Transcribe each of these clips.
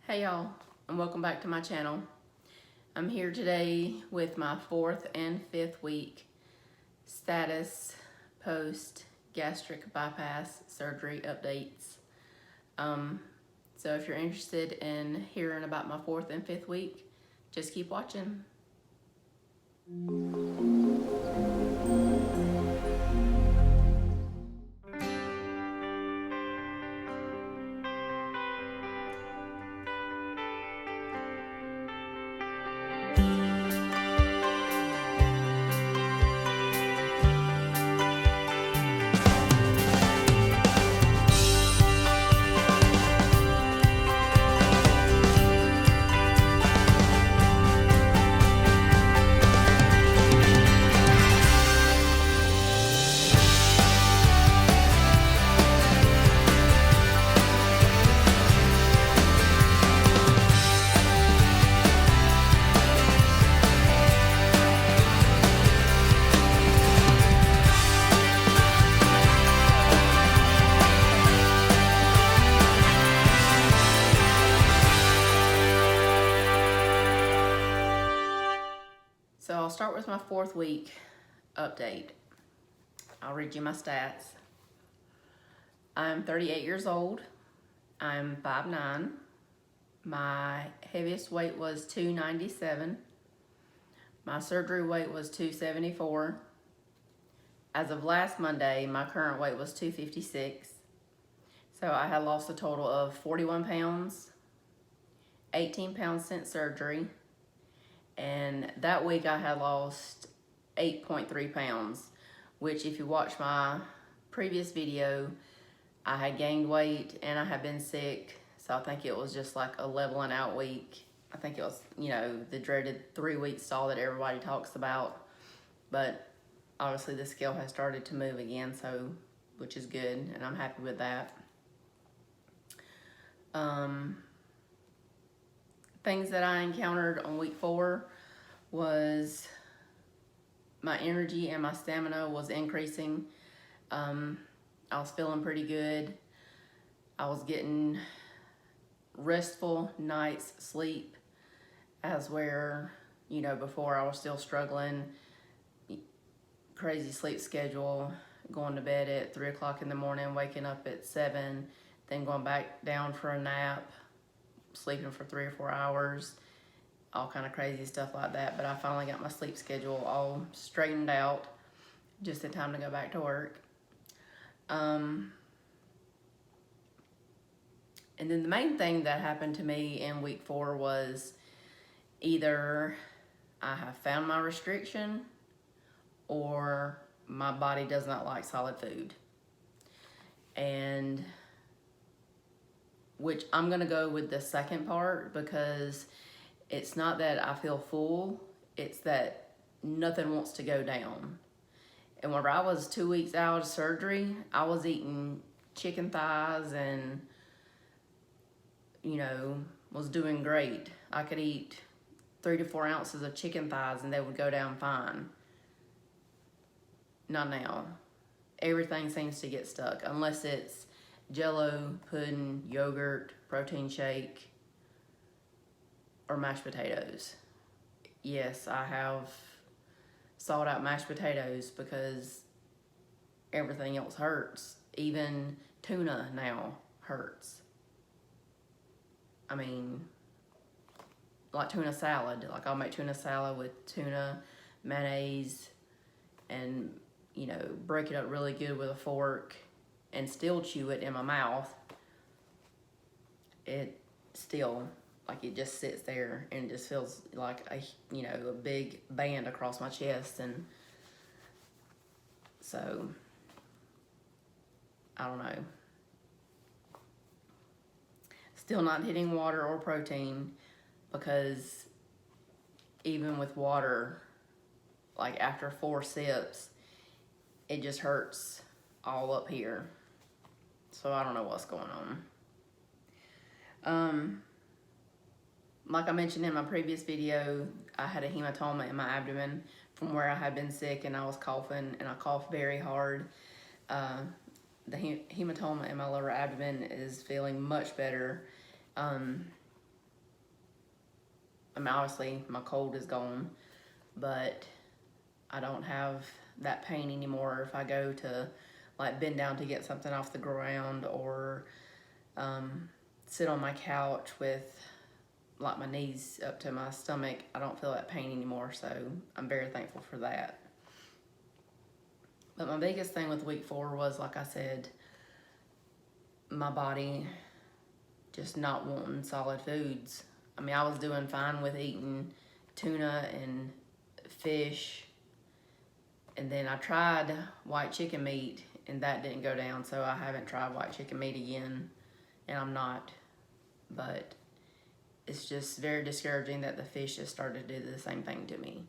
Hey y'all, and welcome back to my channel. I'm here today with my 4th and 5th week status post gastric bypass surgery updates. So if you're interested in hearing about my 4th and 5th week, just keep watching. So I'll start with my 4th week update. I'll read you my stats. I'm 38 years old. I'm 5'9". My heaviest weight was 297. My surgery weight was 274. As of last Monday, my current weight was 256. So I had lost a total of 41 pounds, 18 pounds since surgery. And that week I had lost 8.3 pounds, which if you watch my previous video, I had gained weight and I had been sick. So I think it was just like a leveling out week. I think it was, the dreaded 3-week stall that everybody talks about. But obviously the scale has started to move again, so which is good, and I'm happy with that. Things that I encountered on week 4 was my energy and my stamina was increasing. I was feeling pretty good. I was getting restful nights sleep, as where, before I was still struggling, crazy sleep schedule, going to bed at 3 o'clock in the morning, waking up at 7, then going back down for a nap, sleeping for 3 or 4 hours, all kind of crazy stuff like that. But I finally got my sleep schedule all straightened out, just in time to go back to work. And then the main thing that happened to me in week 4 was either I have found my restriction or my body does not like solid food. And which I'm gonna go with the second part, because it's not that I feel full, it's that nothing wants to go down. And whenever I was 2 weeks out of surgery, I was eating chicken thighs and, was doing great. I could eat 3 to 4 ounces of chicken thighs and they would go down fine. Not now. Everything seems to get stuck, unless it's Jello, pudding, yogurt, protein shake, or mashed potatoes. Yes, I have sought out mashed potatoes because everything else hurts. Even tuna now hurts. I mean, like tuna salad. Like I'll make tuna salad with tuna, mayonnaise, and break it up really good with a fork and still chew it in my mouth. It still, like, it just sits there and it just feels like a big band across my chest. And so I don't know. Still not hitting water or protein, because even with water, like after 4 sips, it just hurts all up here. So I don't know what's going on. Like I mentioned in my previous video, I had a hematoma in my abdomen from where I had been sick and I was coughing, and I coughed very hard. The hematoma in my lower abdomen is feeling much better. I mean, obviously my cold is gone, but I don't have that pain anymore if I go to like bend down to get something off the ground, or sit on my couch with like my knees up to my stomach. I don't feel that pain anymore, so I'm very thankful for that. But my biggest thing with week 4 was, like I said, my body just not wanting solid foods. I mean, I was doing fine with eating tuna and fish, and then I tried white chicken meat and that didn't go down, so I haven't tried white chicken meat again, and I'm not. But it's just very discouraging that the fish just started to do the same thing to me,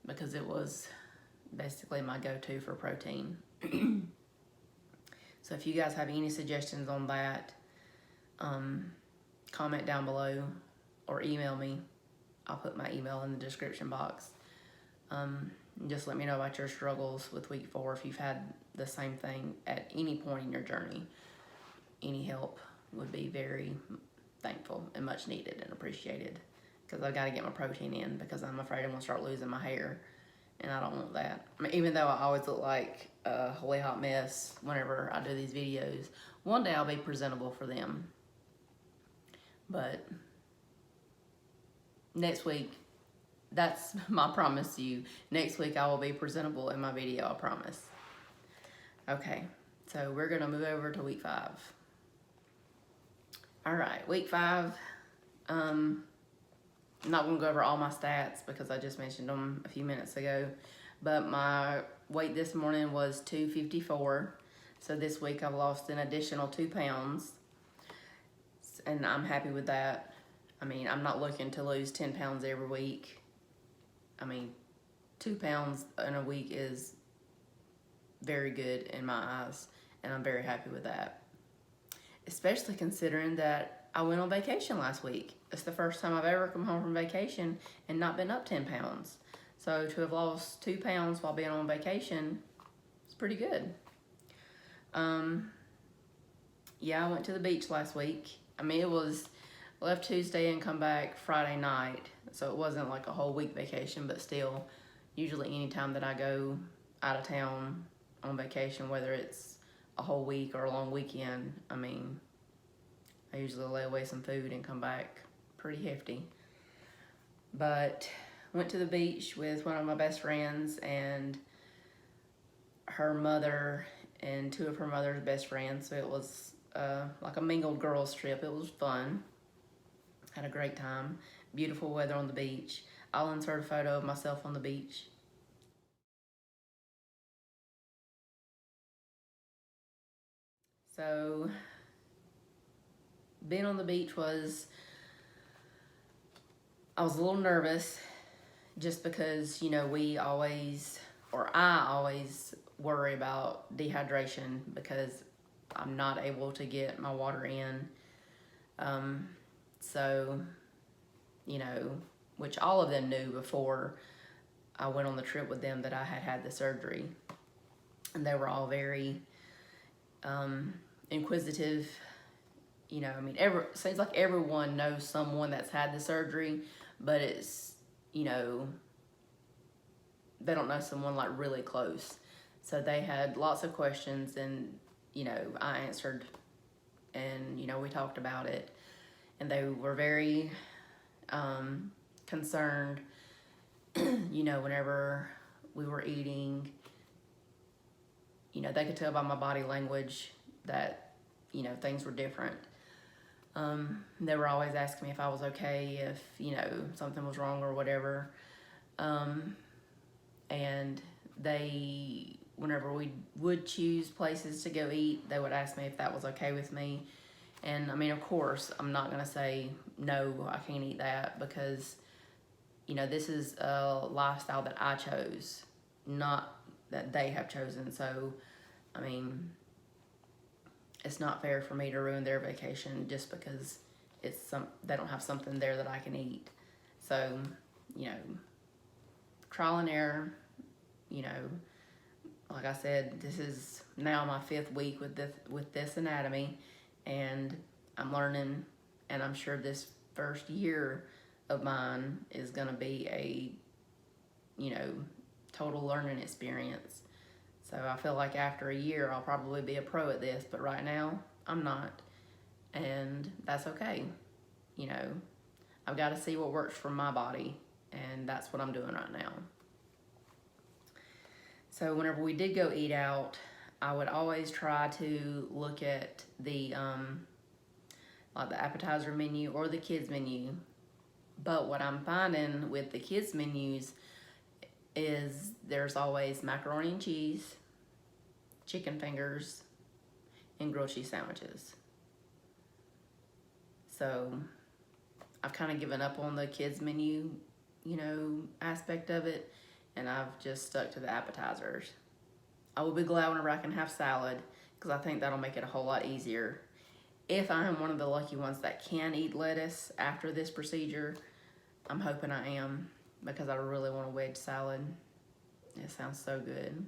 because it was basically my go-to for protein. So if you guys have any suggestions on that, comment down below or email me. I'll put my email in the description box. Just let me know about your struggles with week 4 if you've had the same thing at any point in your journey. Any help would be very thankful and much needed and appreciated, because I've got to get my protein in, because I'm afraid I'm going to start losing my hair, and I don't want that. I mean, even though I always look like a holy hot mess whenever I do these videos, one day I'll be presentable for them. But next week, that's my promise to you. Next week I will be presentable in my video, I promise. Okay, so we're gonna move over to week 5. All right, week 5. I'm not gonna go over all my stats because I just mentioned them a few minutes ago, but my weight this morning was 254. So this week I've lost an additional 2 pounds, and I'm happy with that. I mean, I'm not looking to lose 10 pounds every week. I mean, 2 pounds in a week is very good in my eyes, and I'm very happy with that. Especially considering that I went on vacation last week. It's the first time I've ever come home from vacation and not been up 10 pounds. So to have lost 2 pounds while being on vacation, it's pretty good. Yeah, I went to the beach last week. I mean, it was left Tuesday and come back Friday night. So it wasn't like a whole week vacation, but still, usually any time that I go out of town on vacation, whether it's a whole week or a long weekend, I mean, I usually lay away some food and come back pretty hefty. But went to the beach with one of my best friends and her mother and 2 of her mother's best friends. So it was like a mingled girls trip. It was fun. Had a great time. Beautiful weather on the beach. I'll insert a photo of myself on the beach. So being on the beach I was a little nervous, just because, you know, I always worry about dehydration because I'm not able to get my water in. So, you know, which all of them knew before I went on the trip with them that I had the surgery. And they were all very inquisitive. You know, I mean, seems like everyone knows someone that's had the surgery, but it's, you know, they don't know someone like really close. So they had lots of questions, and, you know, I answered, and, you know, we talked about it, and they were very concerned, you know, whenever we were eating. You know, they could tell by my body language that, you know, things were different. They were always asking me if I was okay, if, you know, something was wrong or whatever. And they, whenever we would choose places to go eat, they would ask me if that was okay with me. And I mean, of course, I'm not gonna say, no, I can't eat that, because, you know, this is a lifestyle that I chose, not that they have chosen. So, I mean, it's not fair for me to ruin their vacation just because they don't have something there that I can eat. So, you know, trial and error. You know, like I said, this is now my 5th week with this anatomy, and I'm learning, and I'm sure this first year of mine is gonna be a, you know, total learning experience. So I feel like after a year, I'll probably be a pro at this, but right now, I'm not. And that's okay. You know, I've got to see what works for my body, and that's what I'm doing right now. So whenever we did go eat out, I would always try to look at the like the appetizer menu or the kids menu. But what I'm finding with the kids menus is there's always macaroni and cheese, chicken fingers, and grilled cheese sandwiches. So I've kind of given up on the kids menu, you know, aspect of it, and I've just stuck to the appetizers. I will be glad whenever I can have salad, because I think that'll make it a whole lot easier. If I am one of the lucky ones that can eat lettuce after this procedure, I'm hoping I am, because I really want a wedge salad. It sounds so good.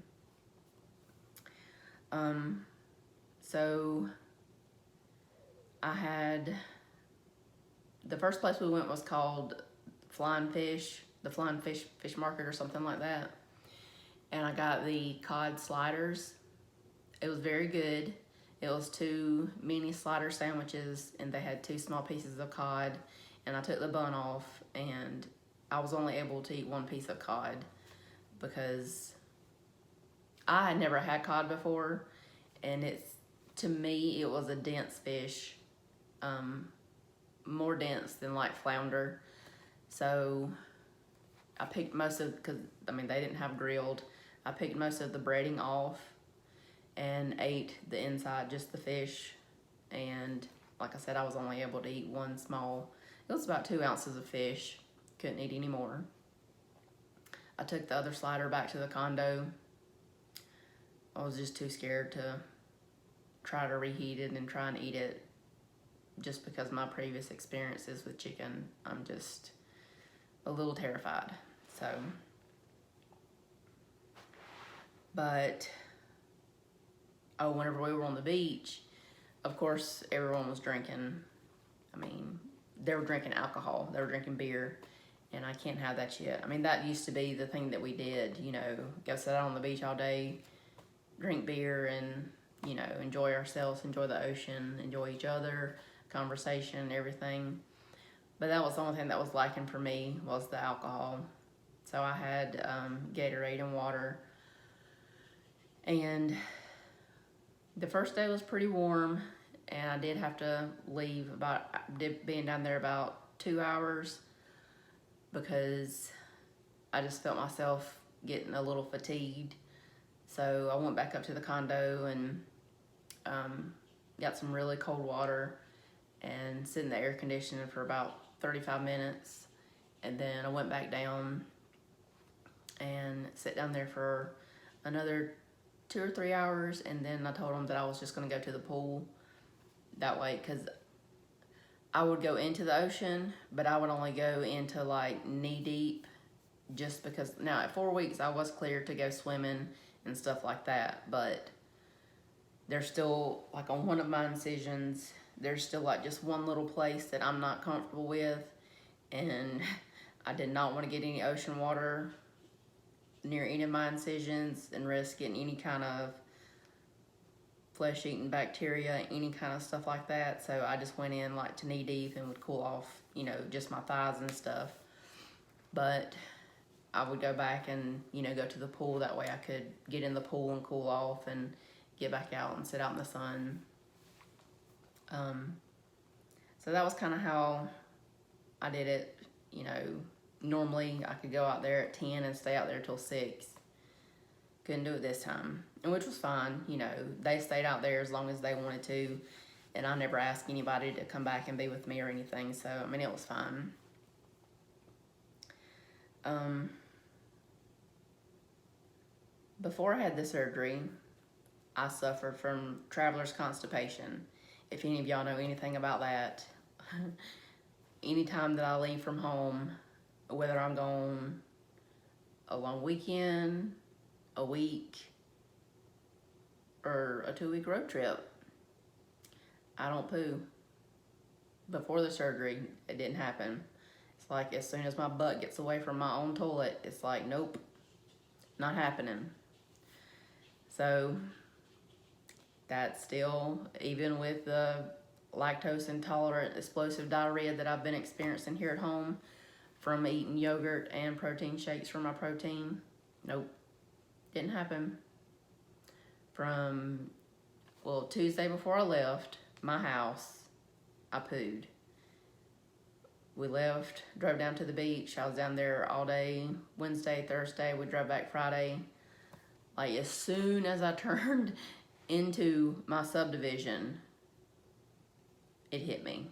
So I had, the first place we went was called Flying Fish, the Flying Fish Market or something like that. And I got the cod sliders. It was very good. It was 2 mini slider sandwiches, and they had 2 small pieces of cod, and I took the bun off, and I was only able to eat 1 piece of cod because I had never had cod before, and to me, it was a dense fish, more dense than like flounder. So I picked most of, because I mean, they didn't have grilled. I picked most of the breading off and ate the inside, just the fish. And like I said, I was only able to eat 1 small, it was about 2 ounces of fish. Couldn't eat any more. I took the other slider back to the condo. I was just too scared to try to reheat it and try and eat it, just because of my previous experiences with chicken. I'm just a little terrified. So, but whenever we were on the beach, of course, everyone was drinking. I mean, they were drinking alcohol. They were drinking beer, and I can't have that yet. I mean, that used to be the thing that we did, you know, go sit out on the beach all day, drink beer, and, you know, enjoy ourselves, enjoy the ocean, enjoy each other, conversation, everything. But that was the only thing that was lacking for me, was the alcohol. So I had Gatorade and water. And the first day was pretty warm, and I did have to leave being down there about 2 hours, because I just felt myself getting a little fatigued. So I went back up to the condo and got some really cold water and sit in the air conditioner for about 35 minutes. And then I went back down and sat down there for another 2 or 3 hours. And then I told them that I was just going to go to the pool that way, because I would go into the ocean, but I would only go into like knee deep, just because now at 4 weeks I was cleared to go swimming and stuff like that. But there's still, like on one of my incisions, there's still like just one little place that I'm not comfortable with, and I did not want to get any ocean water near any of my incisions and risk getting any kind of flesh-eating bacteria, any kind of stuff like that. So I just went in like to knee deep and would cool off, you know, just my thighs and stuff. But I would go back and, you know, go to the pool. That way I could get in the pool and cool off and get back out and sit out in the sun. So that was kind of how I did it. You know, normally I could go out there at 10 and stay out there till 6. Couldn't do it this time, and which was fine. You know, they stayed out there as long as they wanted to, and I never asked anybody to come back and be with me or anything. So, I mean, it was fine. Before I had the surgery, I suffered from traveler's constipation. If any of y'all know anything about that, anytime that I leave from home, whether I'm gone a long weekend, a week, or a 2-week road trip, I don't poo. before the surgery, it didn't happen. It's like as soon as my butt gets away from my own toilet, it's like, nope, not happening. So that's still, even with the lactose intolerant explosive diarrhea that I've been experiencing here at home from eating yogurt and protein shakes for my protein, nope, didn't happen. From, well, Tuesday before I left my house, I pooed. We left, drove down to the beach. I was down there all day, Wednesday, Thursday. We drove back Friday. Like, as soon as I turned into my subdivision, it hit me.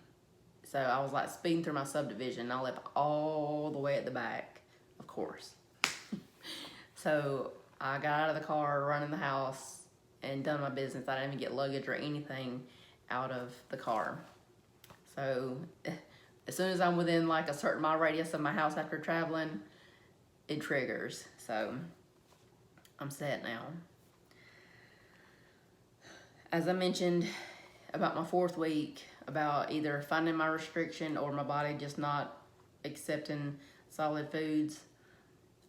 So I was like speeding through my subdivision. I left all the way at the back, of course. So I got out of the car, running the house, and done my business. I didn't even get luggage or anything out of the car. So as soon as I'm within like a certain mile radius of my house after traveling, it triggers. So I'm set now. As I mentioned about my 4th week, about either finding my restriction or my body just not accepting solid foods,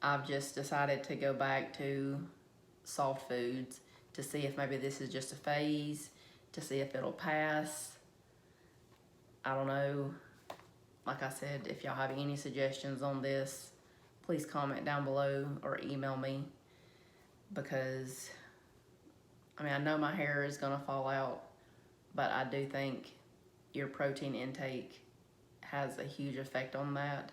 I've just decided to go back to soft foods to see if maybe this is just a phase, to see if it'll pass. I don't know. Like I said, if y'all have any suggestions on this, please comment down below or email me, because I mean, I know my hair is gonna fall out, but I do think your protein intake has a huge effect on that.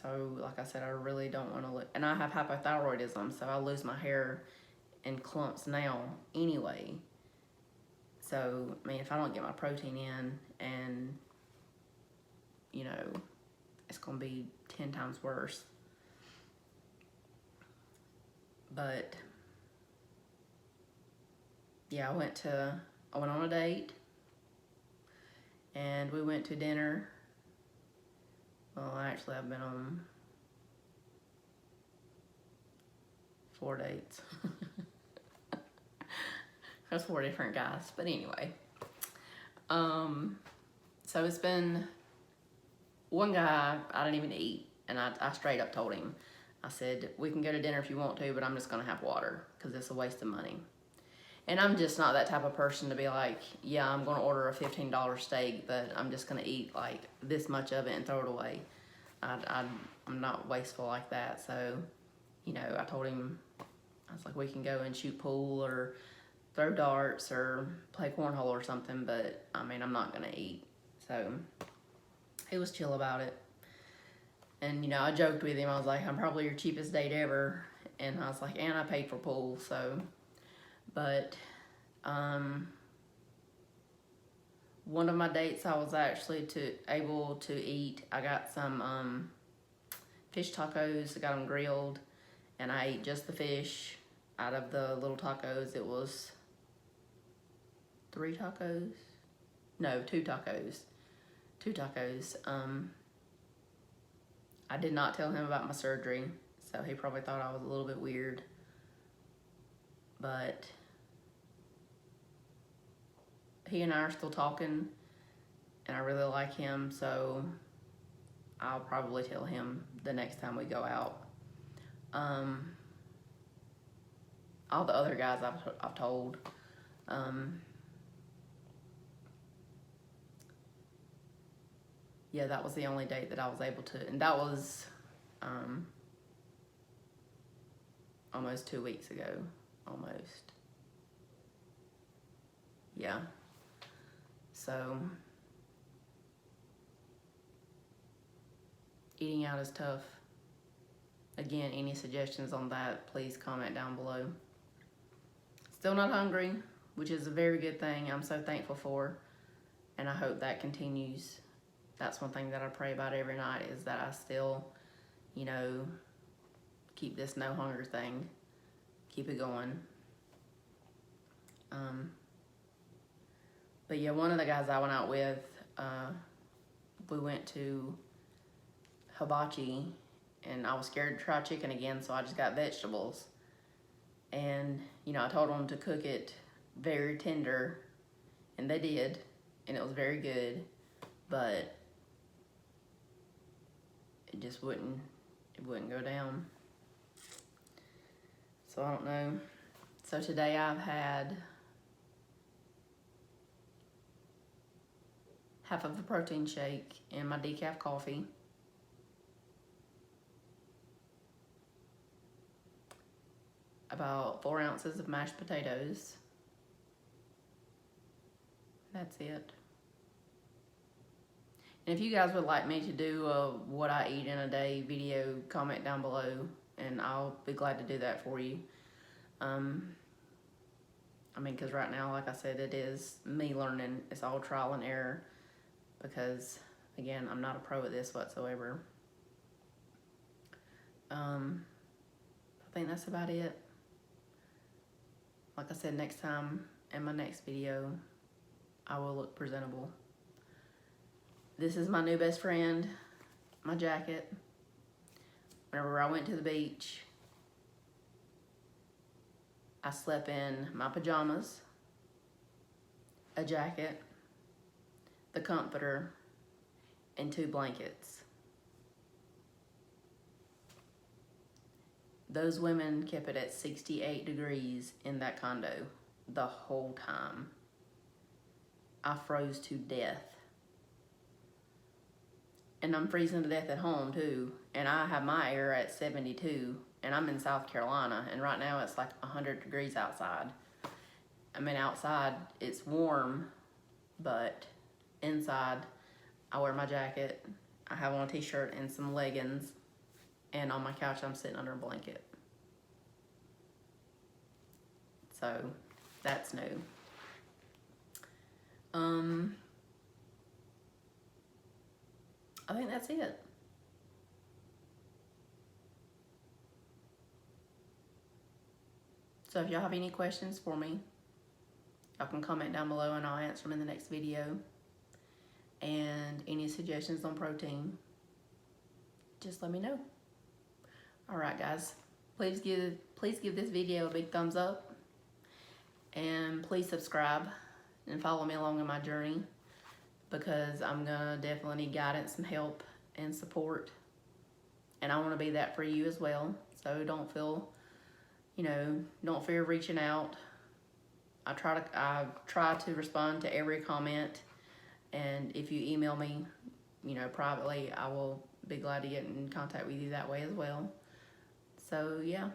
So like I said, I really don't want to look, and I have hypothyroidism, so I lose my hair in clumps now anyway. So, I mean, if I don't get my protein in, and, you know, it's going to be 10 times worse. But, yeah, I went on a date, and we went to dinner. Well, actually, I've been on 4 dates. There's 4 different guys, but anyway. So it's been one guy I didn't even eat, and I straight up told him, I said, we can go to dinner if you want to, but I'm just gonna have water because it's a waste of money. And I'm just not that type of person to be like, yeah, I'm gonna order a $15 steak, but I'm just gonna eat like this much of it and throw it away. I'm not wasteful like that. So, you know, I told him, I was like, we can go and shoot pool or throw darts or play cornhole or something, but I mean, I'm not gonna eat. So he was chill about it. And, you know, I joked with him, I was like, I'm probably your cheapest date ever. And I was like, and I paid for pool, so. But, one of my dates I was actually able to eat. I got some, fish tacos, I got them grilled, and I ate just the fish out of the little tacos. It was 3 tacos? No, 2 tacos. 2 tacos. I did not tell him about my surgery, so he probably thought I was a little bit weird. But he and I are still talking, and I really like him, so I'll probably tell him the next time we go out. All the other guys I've told. Yeah, that was the only date that I was able to, and that was almost 2 weeks ago, almost. Yeah. So, eating out is tough. Again, any suggestions on that, please comment down below. Still not hungry, which is a very good thing. I'm so thankful for, and I hope that continues. That's one thing that I pray about every night, is that I still, you know, keep this no hunger thing, keep it going. But yeah, one of the guys I went out with, we went to Hibachi, and I was scared to try chicken again, so I just got vegetables. And, you know, I told them to cook it very tender, and they did. and it was very good, but it just wouldn't go down. So I don't know. So today I've had half of a protein shake and my decaf coffee. About 4 ounces of mashed potatoes. That's it. And if you guys would like me to do a what I eat in a day video, comment down below and I'll be glad to do that for you. I mean, because right now, like I said, it is me learning. It's all trial and error because, again, I'm not a pro at this whatsoever. I think that's about it. Like I said, next time in my next video, I will look presentable. This is my new best friend, my jacket. Whenever I went to the beach, I slept in my pajamas, a jacket, the comforter, and 2 blankets. Those women kept it at 68 degrees in that condo the whole time. I froze to death. And I'm freezing to death at home too. And I have my air at 72 and I'm in South Carolina and right now it's like 100 degrees outside. I mean, outside it's warm, but inside I wear my jacket. I have on a t-shirt and some leggings, and on my couch I'm sitting under a blanket. So that's new. I think that's it. So if y'all have any questions for me, y'all can comment down below and I'll answer them in the next video. And any suggestions on protein, just let me know. All right, guys, please give this video a big thumbs up, and please subscribe and follow me along in my journey, because I'm gonna definitely need guidance and help and support, and I want to be that for you as well. So don't feel, don't fear reaching out. I try to respond to every comment, and if you email me, privately, I will be glad to get in contact with you that way as well. So yeah,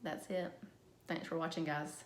that's it. Thanks for watching, guys.